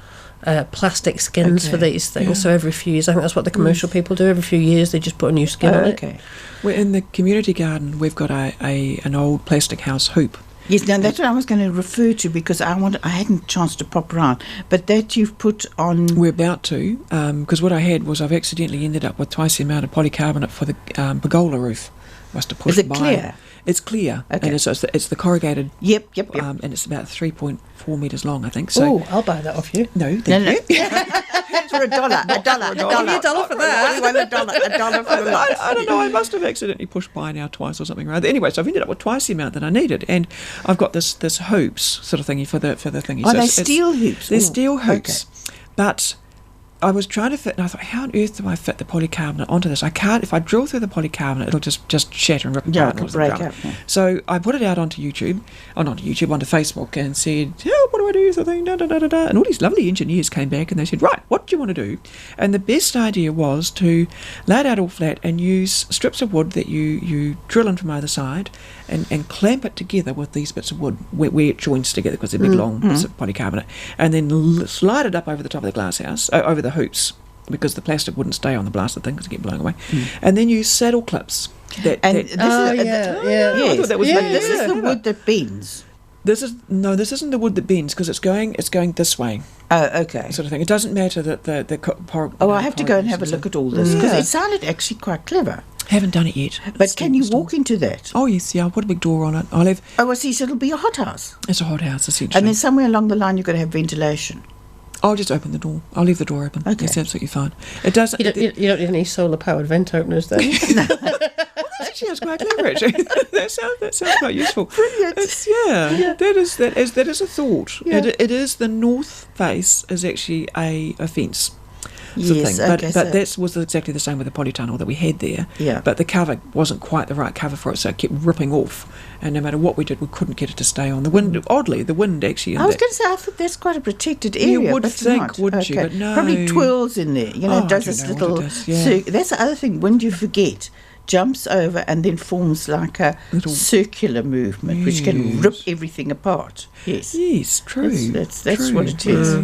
plastic skins for these things. So every few years, I think that's what the commercial people do. Every few years, they just put a new skin on it. Okay. We're in the community garden. We've got an old plastic house hoop. Yes, now that's what I was going to refer to because I hadn't a chance to pop around. But that you've put on. We're about to, because what I had was I've accidentally ended up with twice the amount of polycarbonate for the pergola roof. Must have pushed Is it by. clear? It's clear, Okay. and it's the corrugated. Yep. And it's about 3.4 metres long, I think. So Oh, I'll buy that off you. no, thank you. For $1. $1. Give me $1 for that. $1 for the lot. I don't know. I must have accidentally pushed by now twice or something. Right. Anyway, so I've ended up with twice the amount that I needed, and I've got this hoops sort of thingy for the thingy. Are So they it's- steel hoops? They're Ooh, steel hoops, but I was trying to fit, and I thought, how on earth do I fit the polycarbonate onto this? I can't. If I drill through the polycarbonate, it'll just shatter and rip apart. Yeah, and it'll all the break ground. up. Yeah. So I put it out onto YouTube, onto Facebook, and said, what do I do? So thing, and all these lovely engineers came back and they said, right, what do you want to do? And the best idea was to lay it out all flat and use strips of wood that you drill in from either side and clamp it together with these bits of wood where it joins together because they're big long bits of polycarbonate, and then slide it up over the top of the glass house, over the hoops, because the plastic wouldn't stay on the blasted thing because it get blown away. And then use saddle clips. This Yes. is the wood that bends. This isn't the wood that bends because it's going this way, Oh, okay. sort of thing. It doesn't matter that I have to go and have a look at all this because it sounded actually quite clever. Haven't done it yet. But can you walk into that? Oh yes, yeah. I'll put a big door on it. I'll have. Oh, I see. So it'll be a hothouse. It's a hot house essentially. And then somewhere along the line you've got to have ventilation. I'll just open the door. I'll leave the door open. Okay. It's absolutely fine. It does. You don't need any solar powered vent openers then. Actually, that's quite clever. Actually, that sounds quite useful. Brilliant. That is a thought. Yeah. It is the north face is actually a fence. Sort of Yes, thing. okay, But that was exactly the same with the polytunnel that we had there. Yeah. But the cover wasn't quite the right cover for it, so it kept ripping off. And no matter what we did, we couldn't get it to stay on. The wind, oddly, the wind actually. I was going to say, I thought that's quite a protected area. You would but it's think, not. wouldn't you? But no. Probably twirls in there. You know, Oh, I does don't this know what little. it does, yeah. That's the other thing. Wind, you forget, jumps over and then forms like a Little- circular movement, which can Yes. rip everything apart. Yes. Yes, true. That's True, what it is.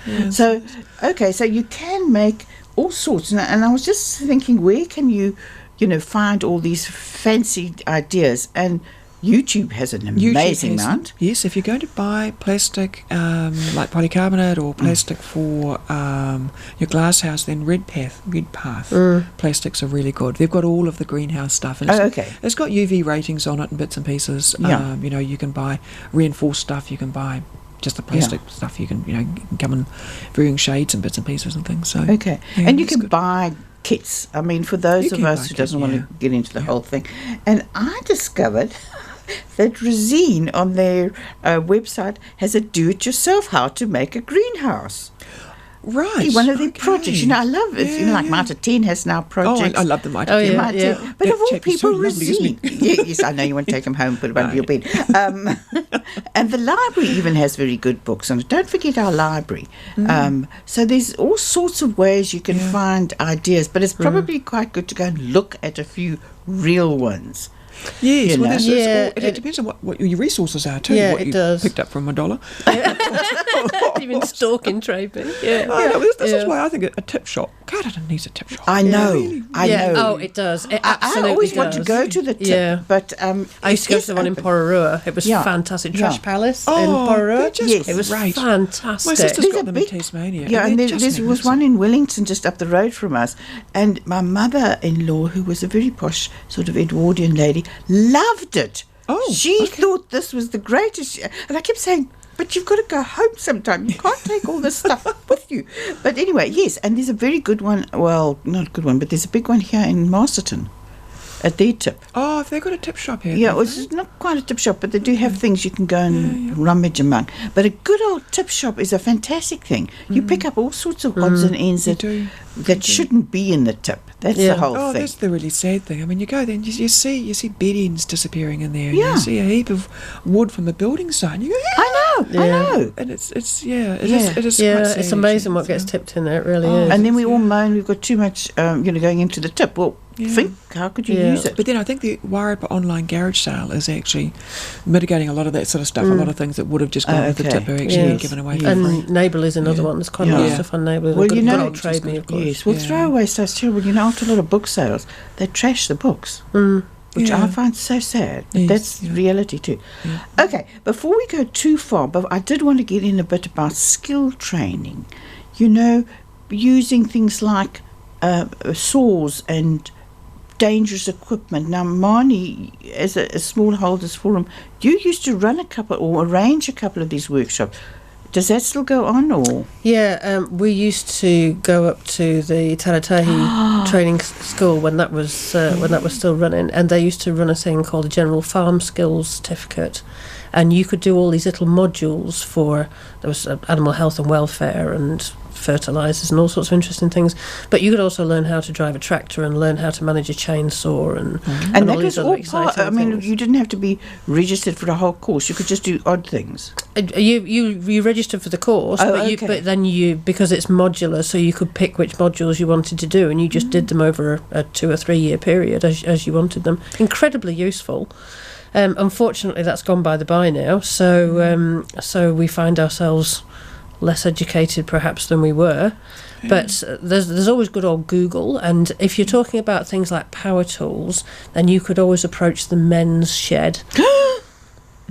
Yeah. So, okay, so you can make all sorts. And I was just thinking, where can you find all these fancy ideas? And YouTube has an amazing YouTube has- amount. Yes, if you're going to buy plastic like polycarbonate or plastic for your glass house, then Red Path plastics are really good. They've got all of the greenhouse stuff. And Okay. It's got UV ratings on it and bits and pieces. Yeah. You can buy reinforced stuff. You can buy just the plastic stuff. You can come in varying shades and bits and pieces and things. So Okay. yeah, And you it's can good. buy kits. I mean, for those You of can us buy who kits, doesn't want yeah. to get into the whole thing. And I discovered that Resine on their website has a do-it-yourself how to make a greenhouse. Right. One of their okay. projects. I love it. Yeah, like yeah. Mitre 10 has now Oh, projects. I love the Mitre Oh, 10. yeah. Mitre 10. But That of all chap is so people, lovely, isn't Resine. Yes, I know you want to take them home, put them under No. your bed. And the library even has very good books on it. Don't forget our library. So there's all sorts of ways you can find ideas, but it's probably quite good to go and look at a few real ones. Yes, You well, know. it depends on what your resources are too. Yeah, what it you does. picked up from $1. You've been stalking Traby. Yeah. This is why I think a tip shop. Canada needs a tip shop. I know. Really, I know. Oh, it does. It absolutely I always does. want to go to the tip, Yeah. but I used to go to the one in Pororua. It was Yeah. fantastic. Yeah. Trash Palace in Oh, Pororua. they're just Yes. It was great. fantastic. My sister's There's got a them big- in Tasmania. Yeah, and they're there just was one in Wellington just up the road from us. And my mother-in-law, who was a very posh sort of Edwardian lady, loved it. Oh, she okay. thought this was the greatest. And I kept saying, but you've got to go home sometime. You can't take all this stuff with you. But anyway, yes, and there's a very good one. Well, not a good one, but there's a big one here in Masterton at their tip. Oh, have they got a tip shop here? Yeah, well, it's not quite a tip shop, but they do have things you can go and rummage among. But a good old tip shop is a fantastic thing. You pick up all sorts of odds and ends that shouldn't be in the tip. That's the whole Oh, thing. that's the really sad thing. I mean, you go there and you see bed ends disappearing in there. And Yeah. you see a heap of wood from the building site. And you go, I know. And it is Yeah. quite sad, it's amazing what actually. gets tipped in there. It really is. And then we all moan we've got too much, going into the tip. Well, think, how could you Yeah. use it? But then I think the Wairarapa online garage sale is actually mitigating a lot of that sort of stuff. A lot of things that would have just gone with the okay. tip are actually Yes. given away for And free. Neighbourly is another one. There's quite a lot of Yeah. stuff on Neighbourly. Well, Good, you know- good old trade me, of course. Yes, well, Yeah. throwaway stuff's terrible. After a lot of book sales, they trash the books, which Yeah. I find so sad. But Yes, that's yeah. reality too. Okay, before we go too far, but I did want to get in a bit about skill training. Using things like saws and dangerous equipment. Now, Marnie, as a smallholders forum, you used to run a couple or arrange a couple of these workshops. Does that still go on, or? Yeah, we used to go up to the Taratahi training school when that was still running, and they used to run a thing called the General Farm Skills Certificate, and you could do all these little modules for there was animal health and welfare and fertilisers and all sorts of interesting things. But you could also learn how to drive a tractor and learn how to manage a chainsaw and And all that these was other all exciting part. I mean, things. you didn't have to be registered for a whole course. You could just do odd things. You registered for the course, Oh, but then because it's modular, so you could pick which modules you wanted to do, and you just did them over a 2 or 3 year period as you wanted them. Incredibly useful. Unfortunately, that's gone by the by now. So we find ourselves less educated, perhaps, than we were. But there's always good old Google, and if you're talking about things like power tools, then you could always approach the men's shed.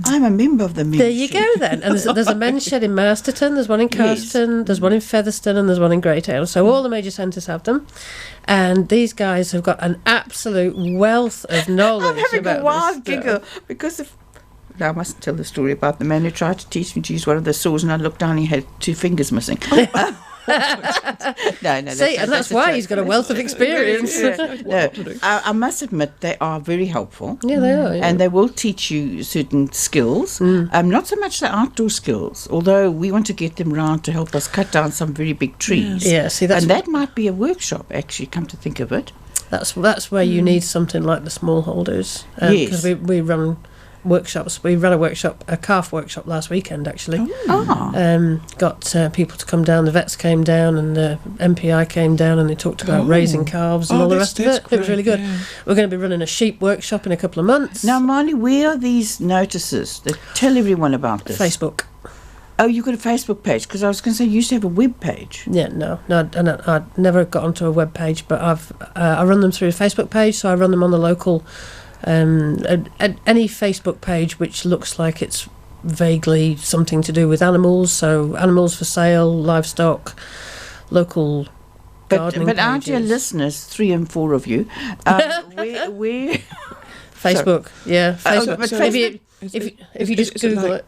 I'm a member of the men's There you shed. go then. And there's a men's shed in Masterton, there's one in Carston, there's one in Featherstone, and there's one in Greytown. So all the major centres have them. And these guys have got an absolute wealth of knowledge. I'm having about a wild this stuff. giggle because now I mustn't tell the story about the man who tried to teach me to use one of the saws, and I looked down, he had 2 fingers missing. No, See, and that's why he's got a wealth of experience. No, I must admit they are very helpful. Yeah, they are. Yeah. And they will teach you certain skills. Not so much the outdoor skills, although we want to get them round to help us cut down some very big trees. Yeah, see, that's and that might be a workshop, actually, come to think of it. that's where you need something like the smallholders. Yes. Because we run workshops. We ran a calf workshop last weekend, actually. Got people to come down. The vets came down, and the MPI came down, and they talked about raising calves and all the rest of it. It was really good. Yeah. We're going to be running a sheep workshop in a couple of months. Now, Marnie, where are these notices that tell everyone about this? Facebook. Oh, you've got a Facebook page? Because I was going to say you used to have a web page. Yeah, no, I never got onto a web page, but I run them through a Facebook page. So I run them on the local. Any Facebook page which looks like it's vaguely something to do with animals, so animals for sale, livestock, local gardening But aren't your pages. listeners, 3 and 4 of you, where Facebook, yeah, Facebook. but If you just Google it,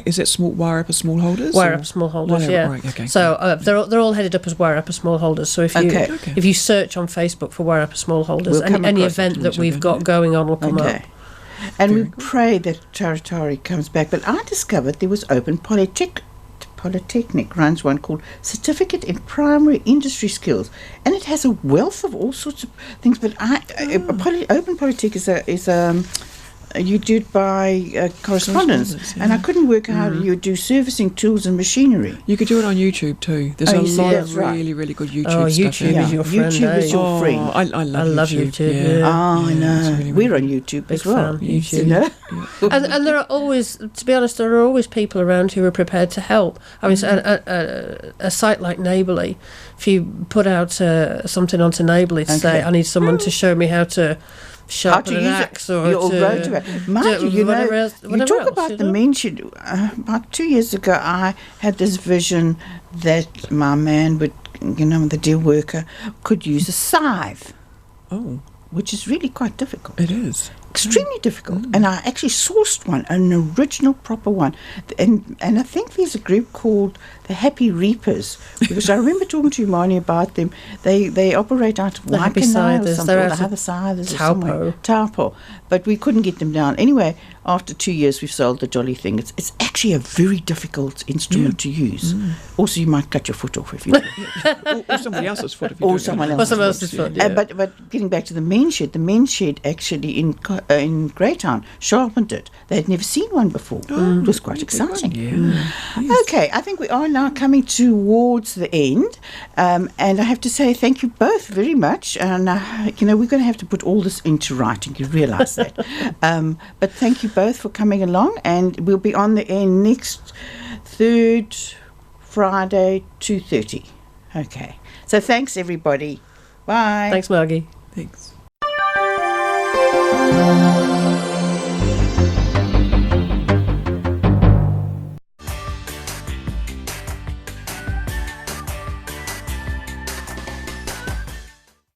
is it Wairarapa smallholders? Wairarapa smallholders, Wairarapa, yeah. right, okay. So they're all headed up as Wairarapa smallholders. So if you search on Facebook for Wairarapa smallholders, We'll come any across it. event that we've got going on will come up. And we pray that Taratari comes back. But I discovered there was Open Polytechnic runs one called Certificate in Primary Industry Skills, and it has a wealth of all sorts of things. But Open Polytech is you do it by correspondence, yeah. and I couldn't work out how you do servicing tools and machinery. You could do it on YouTube too. There's a you see, lot that's of right. really, really good YouTube Oh, stuff. YouTube in is there. your friend. YouTube is your friend. I love YouTube, Yeah. yeah. Oh, I know. it's really, really We're on YouTube as well. fan. You YouTube. know? And there are always, to be honest, there are always people around who are prepared to help. I mean, a site like Neighbourly, if you put out something onto Neighbourly to say, I need someone to show me how to sharpen an axe or to Mind you, whatever else, you whatever talk else, about you the know? men shed. About 2 years ago, I had this vision that my man would, the dear worker, could use a scythe, Oh, which is really quite difficult. it is. Extremely difficult. And I actually sourced one, an original proper one. And I think there's a group called the Happy Reapers, because I remember talking to you, Marnie, about them. They operate out of The Happy Waikanae or Scythers. something, They're or out the of other Scythers or Taupo. somewhere. Taupo. But we couldn't get them down. Anyway, after 2 years, we've sold the jolly thing. It's actually a very difficult instrument to use. Also, you might cut your foot off if you do. Or somebody else's foot if you Or do someone it. else's. Or someone else's foot, yeah. But getting back to the men's shed actually in Greytown sharpened it. They had never seen one before. It was quite exciting. Yeah. Okay, I think we are now coming towards the end, and I have to say thank you both very much. And we're going to have to put all this into writing. You realise that. But thank you both for coming along, and we'll be on the air next 3rd Friday 2:30. Okay, so thanks everybody. Bye. Thanks, Margie. Thanks.